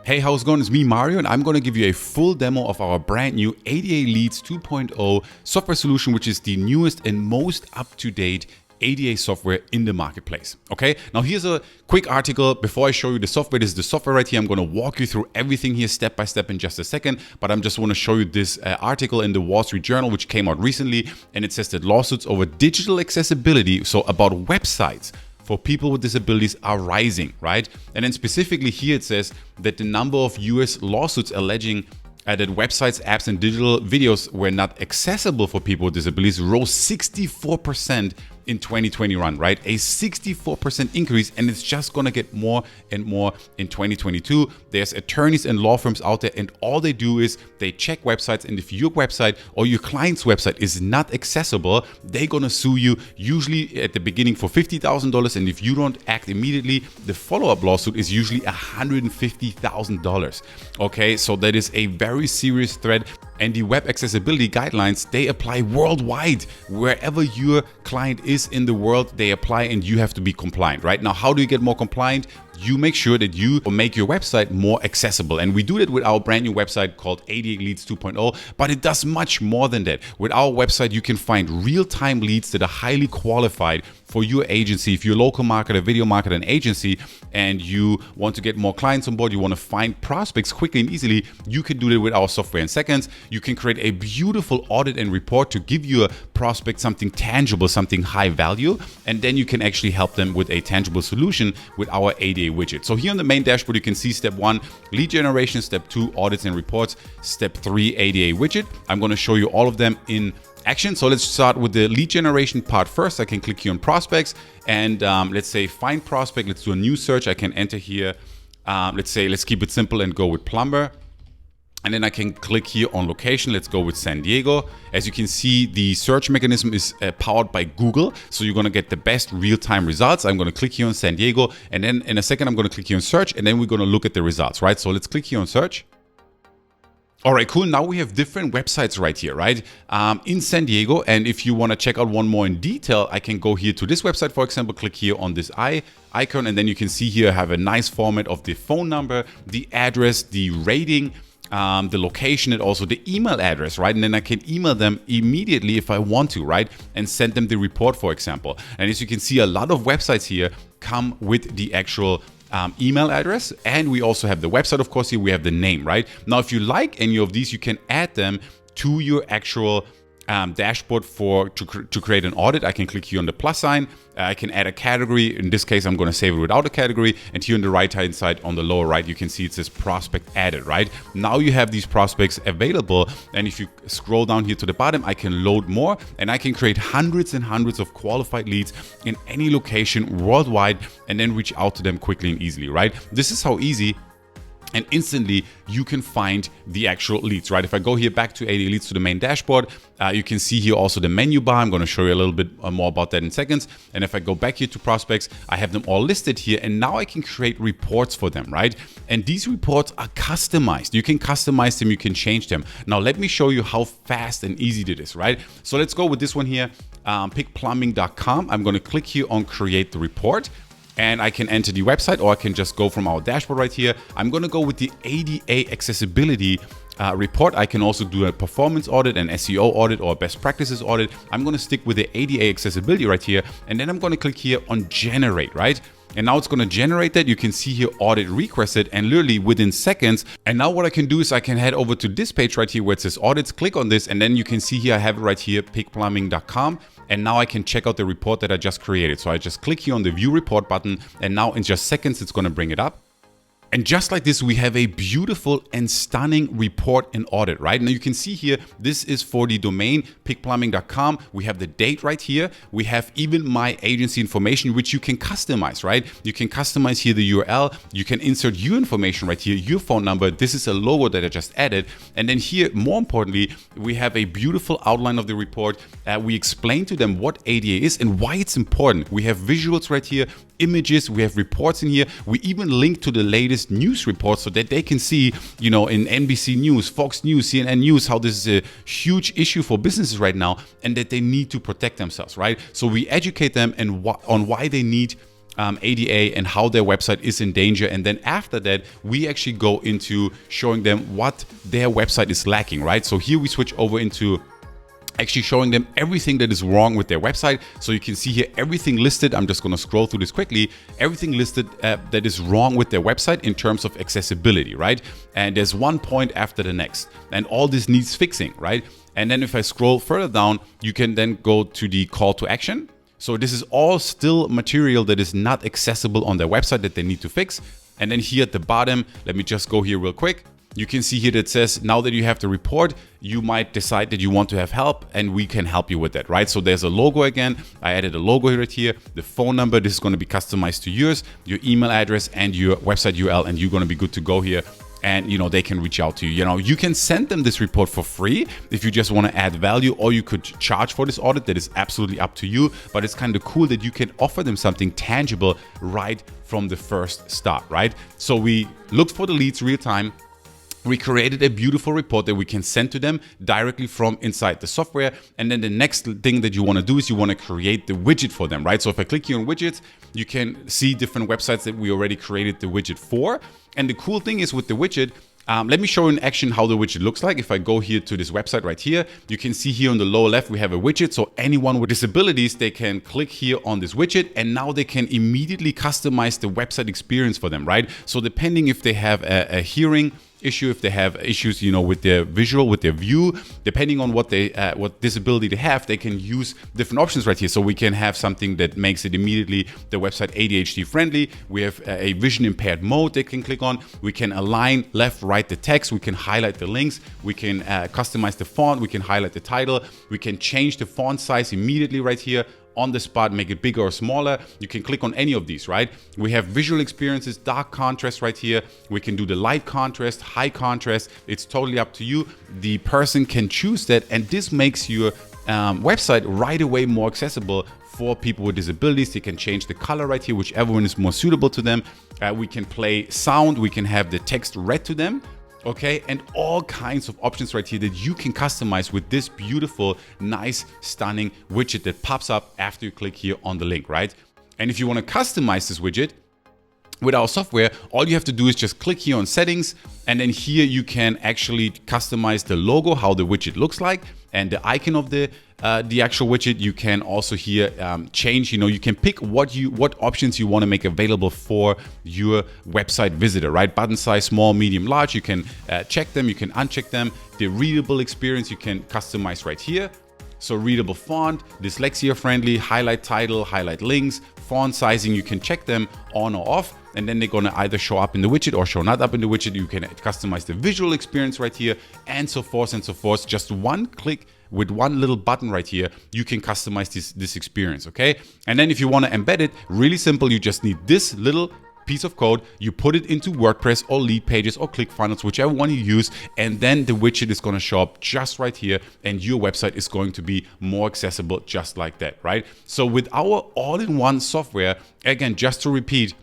Hey, how's it going? It's me, Mario, and I'm going to give you a full demo of our brand new ADA Leadz 2.0 software solution, which is the newest and most up-to-date ADA software in the marketplace. Okay, now here's a quick article before I show you the software. This is the software right here. I'm going to walk you through everything here step by step in just a second, but I'm just want to show you this article in the Wall Street Journal, which came out recently, and it says that lawsuits over digital accessibility, so about websites for people with disabilities, are rising, right? And then specifically here it says that the number of US lawsuits alleging that websites, apps, and digital videos were not accessible for people with disabilities rose 64% in 2021, right? A 64% increase, and it's just gonna get more and more in 2022. There's attorneys and law firms out there, and all they do is they check websites, and if your website or your client's website is not accessible, they're gonna sue you, usually at the beginning for $50,000, and if you don't act immediately, the follow-up lawsuit is usually $150,000. Okay, so that is a very serious threat. And the web accessibility guidelines, they apply worldwide. Wherever your client is in the world, they apply, and you have to be compliant, right? Now, how do you get more compliant? You make sure that you make your website more accessible. And we do that with our brand new website called ADA Leadz 2.0, but it does much more than that. With our website, you can find real-time leads that are highly qualified for your agency. If you're a local marketer, video marketer, and agency, and you want to get more clients on board, you want to find prospects quickly and easily, you can do that with our software in seconds. You can create a beautiful audit and report to give your prospect something tangible, something high value, and then you can actually help them with a tangible solution with our ADA widget. So here on the main dashboard, you can see step 1, lead generation, step 2, audits and reports, step 3, ADA widget. I'm going to show you all of them in action. So let's start with the lead generation part first. I can click here on prospects, and let's say find prospect. Let's do a new search. I can enter here. Let's keep it simple and go with plumber. And then I can click here on location. Let's go with San Diego. As you can see, the search mechanism is powered by Google. So you're going to get the best real-time results. I'm going to click here on San Diego. And then in a second, I'm going to click here on search. And then we're going to look at the results, right? So let's click here on search. All right, cool. Now we have different websites right here, right? In San Diego. And if you want to check out one more in detail, I can go here to this website, for example, click here on this icon. And then you can see here, I have a nice format of the phone number, the address, the rating, the location, and also the email address, right? And then I can email them immediately if I want to, right? And send them the report, for example. And as you can see, a lot of websites here come with the actual email address, and we also have the website, of course. Here we have the name, right? Now, if you like any of these, you can add them to your actual dashboard to create an audit. I can click here on the plus sign. I can add a category. In this case, I'm going to save it without a category. And here on the right-hand side, on the lower right, you can see it says prospect added, right? Now you have these prospects available. And if you scroll down here to the bottom, I can load more, and I can create hundreds and hundreds of qualified leads in any location worldwide, and then reach out to them quickly and easily, right? This is how easy and instantly you can find the actual leads, right? If I go here back to ADA Leadz to the main dashboard, you can see here also the menu bar. I'm going to show you a little bit more about that in seconds. And if I go back here to prospects, I have them all listed here, and now I can create reports for them, right? And these reports are customized. You can customize them, you can change them. Now let me show you how fast and easy it is, right? So let's go with this one here, pickplumbing.com. I'm going to click here on create the report. And I can enter the website, or I can just go from our dashboard right here. I'm going to go with the ADA accessibility report. I can also do a performance audit, an SEO audit, or a best practices audit. I'm going to stick with the ADA accessibility right here. And then I'm going to click here on generate, right? And now it's going to generate that. You can see here audit requested, and literally within seconds. And now what I can do is I can head over to this page right here where it says audits, click on this, and then you can see here I have it right here, pickplumbing.com. And now I can check out the report that I just created. So I just click here on the view report button, and now in just seconds, it's going to bring it up. And just like this, we have a beautiful and stunning report and audit, right? Now you can see here, this is for the domain pickplumbing.com. We have the date right here. We have even my agency information, which you can customize, right? You can customize here the URL. You can insert your information right here, your phone number. This is a logo that I just added. And then here, more importantly, we have a beautiful outline of the report. We explain to them what ADA is and why it's important. We have visuals right here, images, we have reports in here. We even link to the latest news reports so that they can see, you know, in NBC News, Fox News, CNN News, how this is a huge issue for businesses right now and that they need to protect themselves, right? So we educate them on why they need ADA and how their website is in danger. And then after that, we actually go into showing them what their website is lacking, right? So here we switch over into actually showing them everything that is wrong with their website. So you can see here everything listed. I'm just going to scroll through this quickly. Everything listed that is wrong with their website in terms of accessibility, right? And there's one point after the next, and all this needs fixing, right? And then if I scroll further down, you can then go to the call to action. So this is all still material that is not accessible on their website that they need to fix. And then here at the bottom, let me just go here real quick. You can see here that says, now that you have the report, you might decide that you want to have help, and we can help you with that, right? So there's a logo again. I added a logo right here, the phone number. This is going to be customized to yours, your email address and your website URL, and you're going to be good to go here. And they can reach out to you. You can send them this report for free if you just want to add value, or you could charge for this audit. That is absolutely up to you. But it's kind of cool that you can offer them something tangible right from the first start, right? So we looked for the leads real time. We created a beautiful report that we can send to them directly from inside the software. And then the next thing that you want to do is you want to create the widget for them, right? So if I click here on widgets, you can see different websites that we already created the widget for. And the cool thing is with the widget, let me show you in action how the widget looks like. If I go here to this website right here, you can see here on the lower left, we have a widget. So anyone with disabilities, they can click here on this widget, and now they can immediately customize the website experience for them, right? So depending if they have a hearing issue, if they have issues, with their visual, with their view, depending on what disability they have, they can use different options right here. So we can have something that makes it immediately the website ADHD friendly. We have a vision impaired mode they can click on. We can align left, right the text. We can highlight the links. We can customize the font. We can highlight the title. We can change the font size immediately right here on the spot, make it bigger or smaller. You can click on any of these, right? We have visual experiences, dark contrast right here. We can do the light contrast, high contrast. It's totally up to you. The person can choose that, and this makes your website right away more accessible for people with disabilities. They can change the color right here, whichever one is more suitable to them. We can play sound. We can have the text read to them. Okay, and all kinds of options right here that you can customize with this beautiful, nice, stunning widget that pops up after you click here on the link, right? And if you want to customize this widget with our software, all you have to do is just click here on settings, and then here you can actually customize the logo, how the widget looks like, and the icon of the actual widget. You can also here change, you can pick what options you want to make available for your website visitor, right? Button size, small, medium, large. You can check them, you can uncheck them. The readable experience you can customize right here. So readable font, dyslexia friendly, highlight title, highlight links, font sizing, you can check them on or off, and then they're gonna either show up in the widget or show not up in the widget. You can customize the visual experience right here, and so forth and so forth. Just one click with one little button right here, you can customize this experience, okay? And then if you wanna embed it, really simple, you just need this little piece of code, you put it into WordPress or Lead Pages or ClickFunnels, whichever one you use, and then the widget is going to show up just right here, and your website is going to be more accessible just like that, right? So with our all-in-one software, again, just to repeat,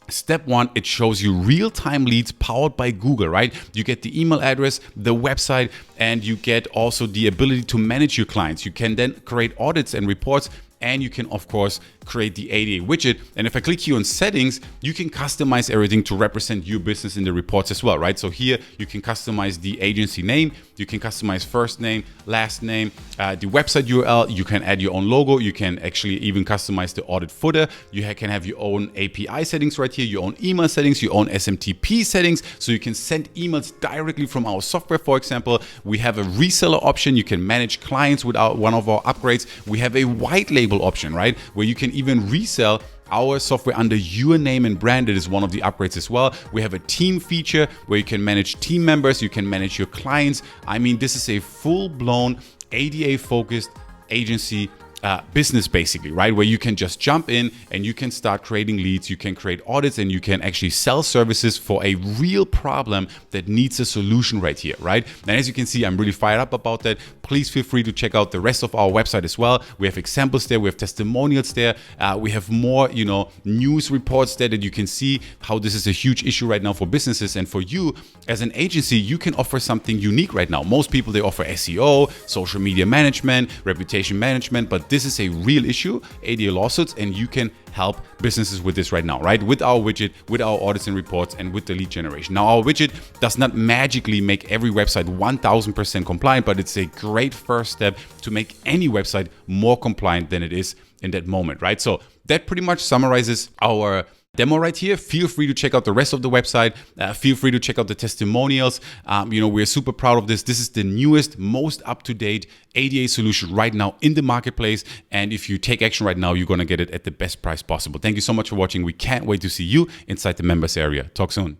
step one, it shows you real-time leads powered by Google, right? You get the email address, the website, and you get also the ability to manage your clients. You can then create audits and reports, and you can, of course, create the ADA widget. And if I click here on settings, you can customize everything to represent your business in the reports as well, right? So here you can customize the agency name, you can customize first name, last name, the website URL, you can add your own logo, you can actually even customize the audit footer, you can have your own API settings right here, your own email settings, your own SMTP settings, so you can send emails directly from our software. For example, we have a reseller option, you can manage clients without one of our upgrades. We have a white label option, right, where you can even resell our software under your name and brand. It is one of the upgrades as well. We have a team feature where you can manage team members, you can manage your clients. I mean, this is a full-blown ADA focused agency business basically, right? Where you can just jump in and you can start creating leads, you can create audits, and you can actually sell services for a real problem that needs a solution right here, right? And as you can see, I'm really fired up about that. Please feel free to check out the rest of our website as well. We have examples there, we have testimonials there, we have more, news reports there that you can see how this is a huge issue right now for businesses. And for you as an agency, you can offer something unique right now. Most people, they offer SEO, social media management, reputation management, but this is a real issue, ADA lawsuits, and you can help businesses with this right now, right? With our widget, with our audits and reports, and with the lead generation. Now, our widget does not magically make every website 1000% compliant, but it's a great first step to make any website more compliant than it is in that moment, right? So that pretty much summarizes our demo right here. Feel free to check out the rest of the website. Feel free to check out the testimonials. We're super proud of this. This is the newest, most up-to-date ADA solution right now in the marketplace. And if you take action right now, you're going to get it at the best price possible. Thank you so much for watching. We can't wait to see you inside the members area. Talk soon.